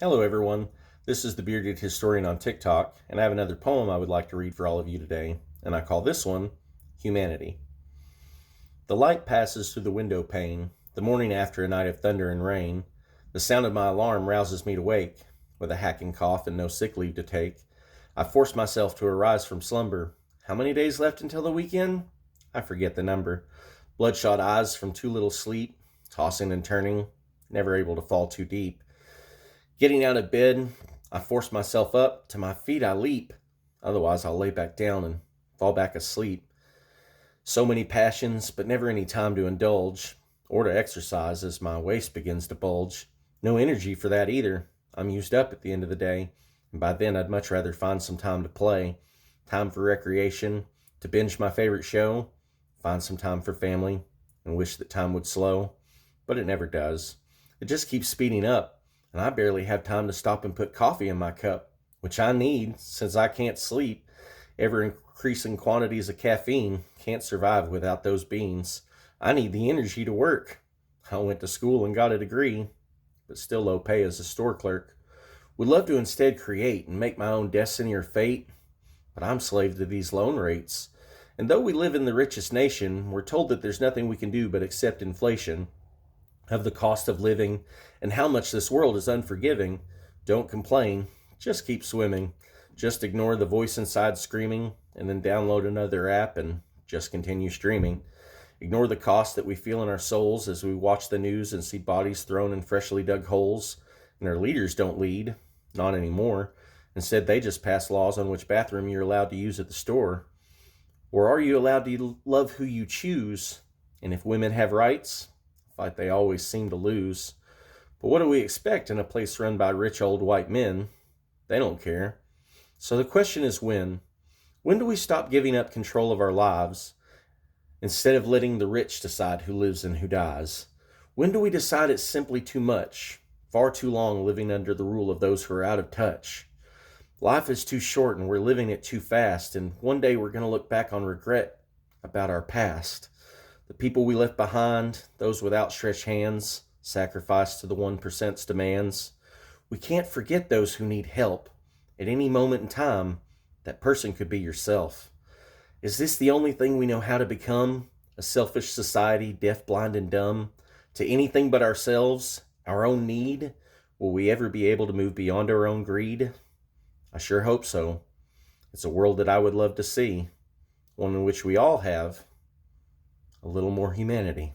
Hello, everyone. This is the Bearded Historian on TikTok, and I have another poem I would like to read for all of you today, and I call this one Humanity. The light passes through the window pane, the morning after a night of thunder and rain. The sound of my alarm rouses me to wake, with a hacking cough and no sick leave to take. I force myself to arise from slumber. How many days left until the weekend? I forget the number. Bloodshot eyes from too little sleep, tossing and turning, never able to fall too deep. Getting out of bed, I force myself up. To my feet I leap. Otherwise, I'll lay back down and fall back asleep. So many passions, but never any time to indulge or to exercise as my waist begins to bulge. No energy for that either. I'm used up at the end of the day, and by then I'd much rather find some time to play, time for recreation, to binge my favorite show, find some time for family, and wish that time would slow. But it never does. It just keeps speeding up, and I barely have time to stop and put coffee in my cup, which I need since I can't sleep. Ever increasing quantities of caffeine can't survive without those beans. I need the energy to work. I went to school and got a degree, but still low pay as a store clerk. Would love to instead create and make my own destiny or fate, but I'm slave to these loan rates. And though we live in the richest nation, we're told that there's nothing we can do but accept inflation of the cost of living and how much this world is unforgiving. Don't complain, just keep swimming. Just ignore the voice inside screaming, and then download another app and just continue streaming. Ignore the cost that we feel in our souls as we watch the news and see bodies thrown in freshly dug holes, and our leaders don't lead, not anymore. Instead, they just pass laws on which bathroom you're allowed to use at the store. Or are you allowed to love who you choose? And if women have rights, fight they always seem to lose. But what do we expect in a place run by rich old white men? They don't care. So the question is when? When do we stop giving up control of our lives instead of letting the rich decide who lives and who dies? When do we decide it's simply too much, far too long living under the rule of those who are out of touch? Life is too short and we're living it too fast, and one day we're going to look back on regret about our past. The people we left behind, those with outstretched hands, sacrificed to the 1%'s demands. We can't forget those who need help. At any moment in time, that person could be yourself. Is this the only thing we know how to become? A selfish society, deaf, blind, and dumb? To anything but ourselves, our own need? Will we ever be able to move beyond our own greed? I sure hope so. It's a world that I would love to see, one in which we all have a little more humanity.